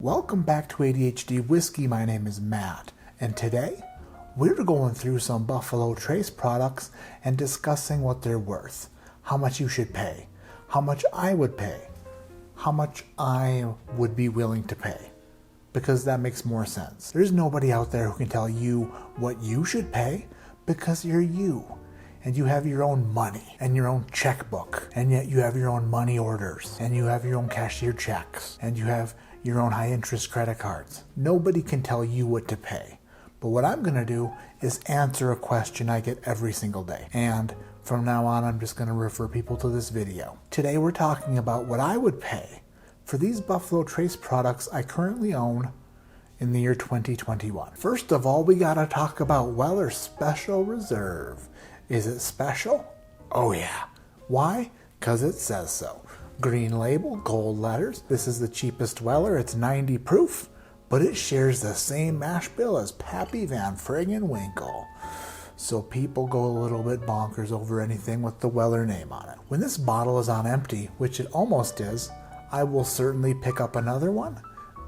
Welcome back to ADHD Whiskey. My name is Matt, and today we're going through some Buffalo Trace products and discussing what they're worth, how much you should pay, how much I would pay, how much I would be willing to pay, because that makes more sense. There's nobody out there who can tell you what you should pay because you're you. And you have your own money and your own checkbook, and yet you have your own money orders, and you have your own cashier checks, and you have your own high interest credit cards. Nobody can tell you what to pay. But what I'm going to do is answer a question I get every single day. And from now on, I'm just going to refer people to this video. Today we're talking about what I would pay for these Buffalo Trace products I currently own in the year 2021. First of all, we got to talk about Weller Special Reserve. Is it special? Oh yeah. Why? Because it says so. Green label, gold letters. This is the cheapest Weller. It's 90 proof, but it shares the same mash bill as Pappy Van Friggin' Winkle. So people go a little bit bonkers over anything with the Weller name on it. When this bottle is on empty, which it almost is, I will certainly pick up another one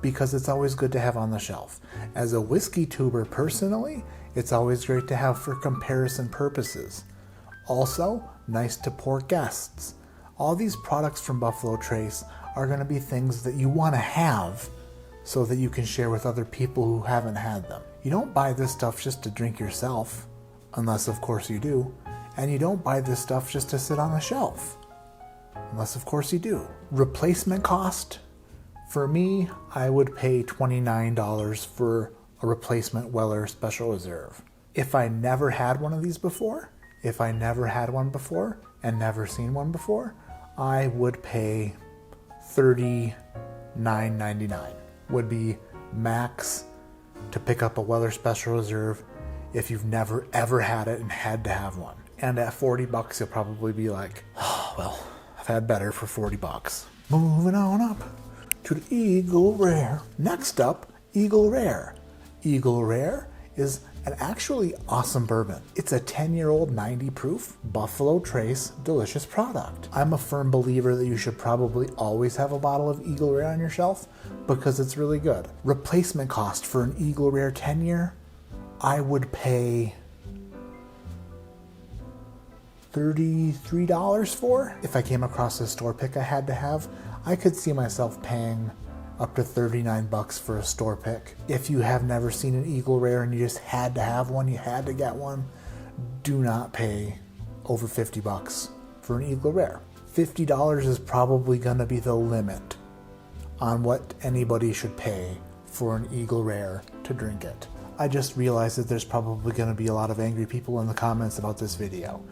because it's always good to have on the shelf. As a whiskey tuber personally, it's always great to have for comparison purposes. Also, nice to pour guests. All these products from Buffalo Trace are going to be things that you want to have so that you can share with other people who haven't had them. You don't buy this stuff just to drink yourself, unless of course you do. And you don't buy this stuff just to sit on a shelf, unless of course you do. Replacement cost? For me, I would pay $29 for a replacement Weller Special Reserve. If I never had one of these before, and never seen one before, I would pay $39.99. Would be max to pick up a Weller Special Reserve if you've never ever had it and had to have one. And at $40, you'll probably be like, oh, well, I've had better for $40. Moving on up to the Eagle Rare. Next up, Eagle Rare. Eagle Rare is an actually awesome bourbon. It's a 10-year-old 90 proof Buffalo Trace delicious product. I'm a firm believer that you should probably always have a bottle of Eagle Rare on your shelf because it's really good. Replacement cost for an Eagle Rare 10-year, I would pay $33 for. If I came across a store pick I had to have, I could see myself paying up to $39 for a store pick. If you have never seen an Eagle Rare and you just had to have one, you had to get one, do not pay over $50 for an Eagle Rare. $50 is probably going to be the limit on what anybody should pay for an Eagle Rare to drink it. I just realized that there's probably going to be a lot of angry people in the comments about this video,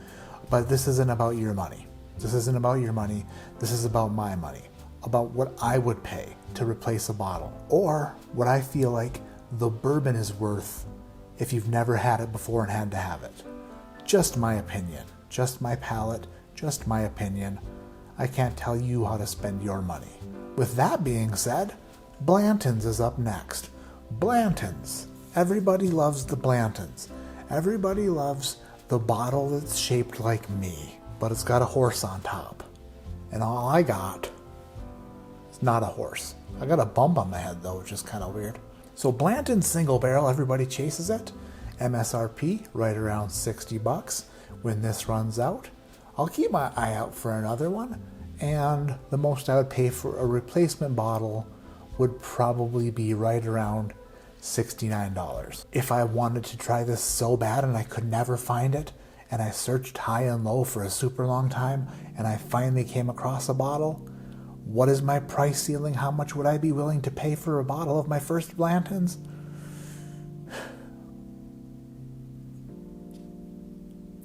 but this isn't about your money. This isn't about your money. This is about my money. About what I would pay to replace a bottle, or what I feel like the bourbon is worth if you've never had it before and had to have it. Just my opinion, just my palate, just my opinion. I can't tell you how to spend your money. With that being said, Blantons is up next. Blantons. Everybody loves the Blantons. Everybody loves the bottle that's shaped like me, but it's got a horse on top. And all I got, not a horse. I got a bump on my head though, which is kind of weird. So Blanton single barrel, everybody chases it. MSRP right around $60. When this runs out, I'll keep my eye out for another one. And the most I would pay for a replacement bottle would probably be right around $69. If I wanted to try this so bad and I could never find it, and I searched high and low for a super long time, and I finally came across a bottle, what is my price ceiling? How much would I be willing to pay for a bottle of my first Blantons?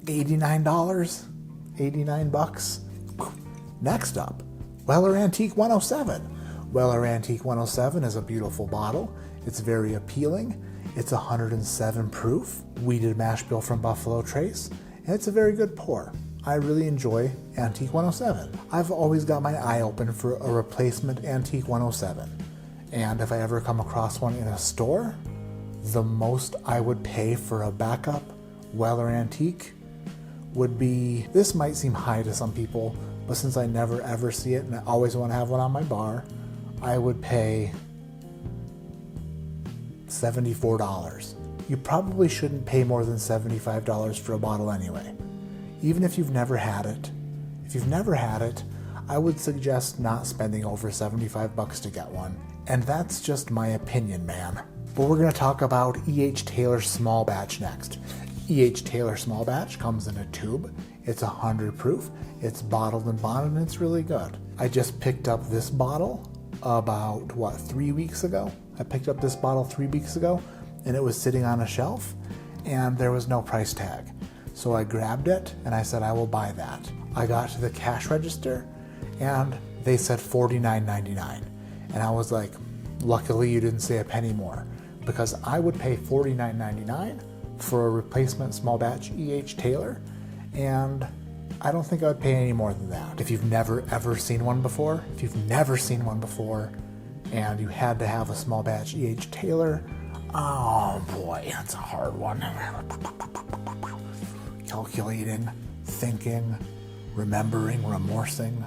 $89? $89? Next up, Weller Antique 107. Weller Antique 107 is a beautiful bottle. It's very appealing. It's 107 proof, wheated mash bill from Buffalo Trace, and it's a very good pour. I really enjoy Antique 107. I've always got my eye open for a replacement Antique 107. And if I ever come across one in a store, the most I would pay for a backup Weller Antique would be, this might seem high to some people, but since I never ever see it and I always want to have one on my bar, I would pay $74. You probably shouldn't pay more than $75 for a bottle anyway. Even if you've never had it. If you've never had it, I would suggest not spending over $75 to get one. And that's just my opinion, man. But we're going to talk about E.H. Taylor Small Batch next. E.H. Taylor Small Batch comes in a tube. It's 100 proof. It's bottled and bonded, and it's really good. I just picked up this bottle about, 3 weeks ago? I picked up this bottle 3 weeks ago, and it was sitting on a shelf, and there was no price tag. So I grabbed it, and I said, I will buy that. I got to the cash register, and they said $49.99. And I was like, luckily you didn't say a penny more, because I would pay $49.99 for a replacement small batch E.H. Taylor, and I don't think I would pay any more than that. If you've never ever seen one before, and you had to have a small batch E.H. Taylor, oh boy, that's a hard one. Calculating, thinking, remembering, remorsing.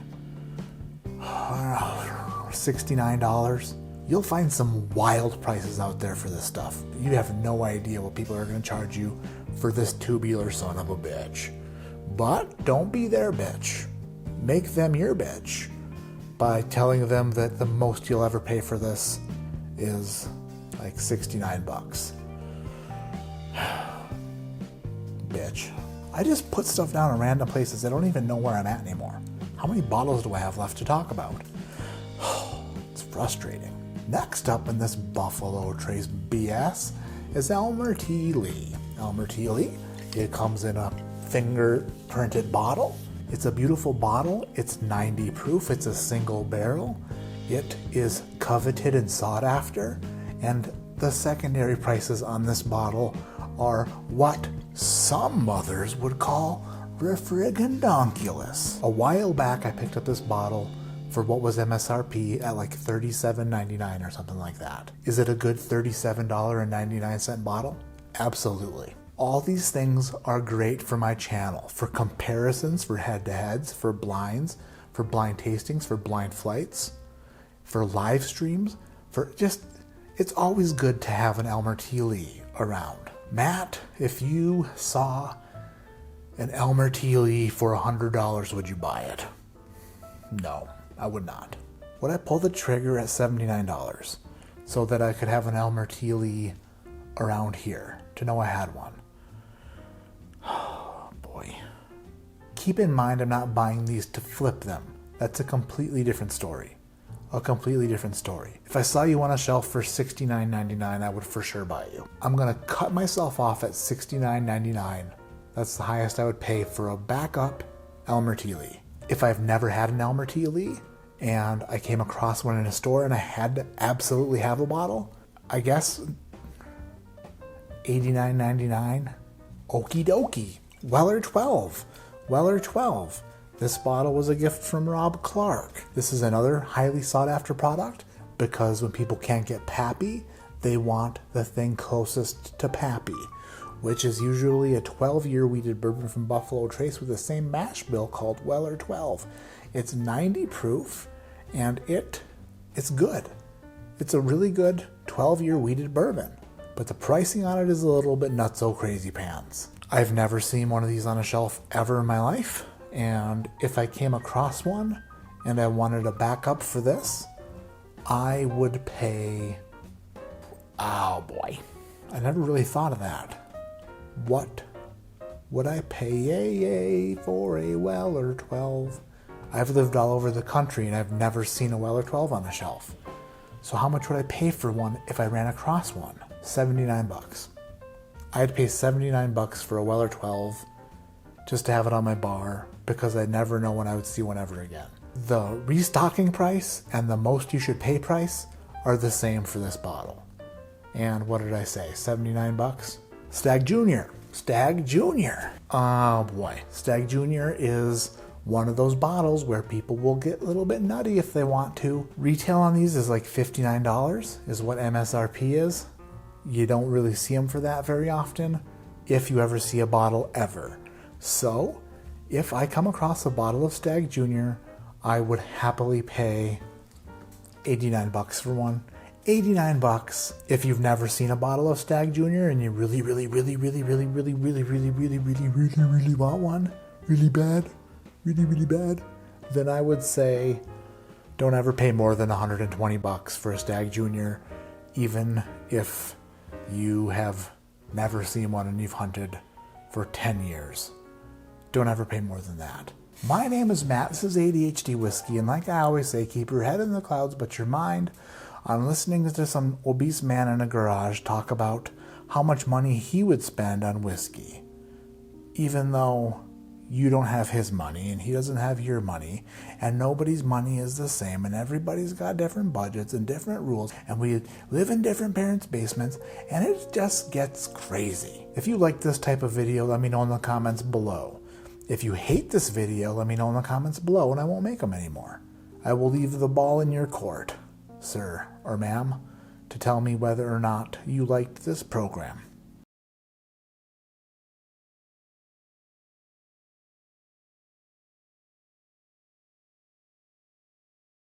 $69. You'll find some wild prices out there for this stuff. You have no idea what people are going to charge you for this tubular son of a bitch. But don't be their bitch. Make them your bitch by telling them that the most you'll ever pay for this is like $69. Bitch. I just put stuff down in random places. I don't even know where I'm at anymore. How many bottles do I have left to talk about? It's frustrating. Next up in this Buffalo Trace BS is Elmer T Lee. Elmer T Lee, it comes in a finger printed bottle. It's a beautiful bottle. It's 90 proof. It's a single barrel. It is coveted and sought after. And the secondary prices on this bottle are what some mothers would call refrigendonkulous. A while back, I picked up this bottle for what was MSRP at like $37.99 or something like that. Is it a good $37.99 bottle? Absolutely. All these things are great for my channel, for comparisons, for head-to-heads, for blinds, for blind tastings, for blind flights, for live streams, for just, it's always good to have an Elmer T Lee around. Matt, if you saw an Elmer T Lee for $100, would you buy it? No, I would not. Would I pull the trigger at $79 so that I could have an Elmer T Lee around here to know I had one? Oh, boy. Keep in mind I'm not buying these to flip them. That's a completely different story. A completely different story. If I saw you on a shelf for $69.99, I would for sure buy you. I'm going to cut myself off at $69.99. That's the highest I would pay for a backup Elmer T Lee. If I've never had an Elmer T Lee and I came across one in a store and I had to absolutely have a bottle, I guess $89.99. Okie Dokie. Weller 12. Weller 12. This bottle was a gift from Rob Clark. This is another highly sought after product because when people can't get Pappy, they want the thing closest to Pappy, which is usually a 12-year wheated bourbon from Buffalo Trace with the same mash bill called Weller 12. It's 90 proof, and it's good. It's a really good 12-year wheated bourbon, but the pricing on it is a little bit nutso crazy pants. I've never seen one of these on a shelf ever in my life, and if I came across one and I wanted a backup for this, I would pay... Oh boy, I never really thought of that. What would I pay for a Weller 12? I've lived all over the country and I've never seen a Weller 12 on the shelf. So how much would I pay for one if I ran across one? $79. I'd pay $79 for a Weller 12 just to have it on my bar because I'd never know when I would see one ever again. The restocking price and the most you should pay price are the same for this bottle. And what did I say? $79? Stag Junior. Stag Junior. Oh boy. Stag Junior is one of those bottles where people will get a little bit nutty if they want to. Retail on these is like $59 is what MSRP is. You don't really see them for that very often, if you ever see a bottle ever. So, if I come across a bottle of Stag Junior, I would happily pay $89 for one. $89 if you've never seen a bottle of Stag Junior and you really want one, really bad, then I would say don't ever pay more than $120 for a Stag Junior, even if you have never seen one and you've hunted for 10 years. Don't ever pay more than that. My name is Matt, this is ADHD Whiskey, and like I always say, keep your head in the clouds but your mind on listening to some obese man in a garage talk about how much money he would spend on whiskey, even though you don't have his money and he doesn't have your money, and nobody's money is the same, and everybody's got different budgets and different rules, and we live in different parents' basements, and it just gets crazy. If you like this type of video, let me know in the comments below. If you hate this video, let me know in the comments below and I won't make them anymore. I will leave the ball in your court, sir or ma'am, to tell me whether or not you liked this program.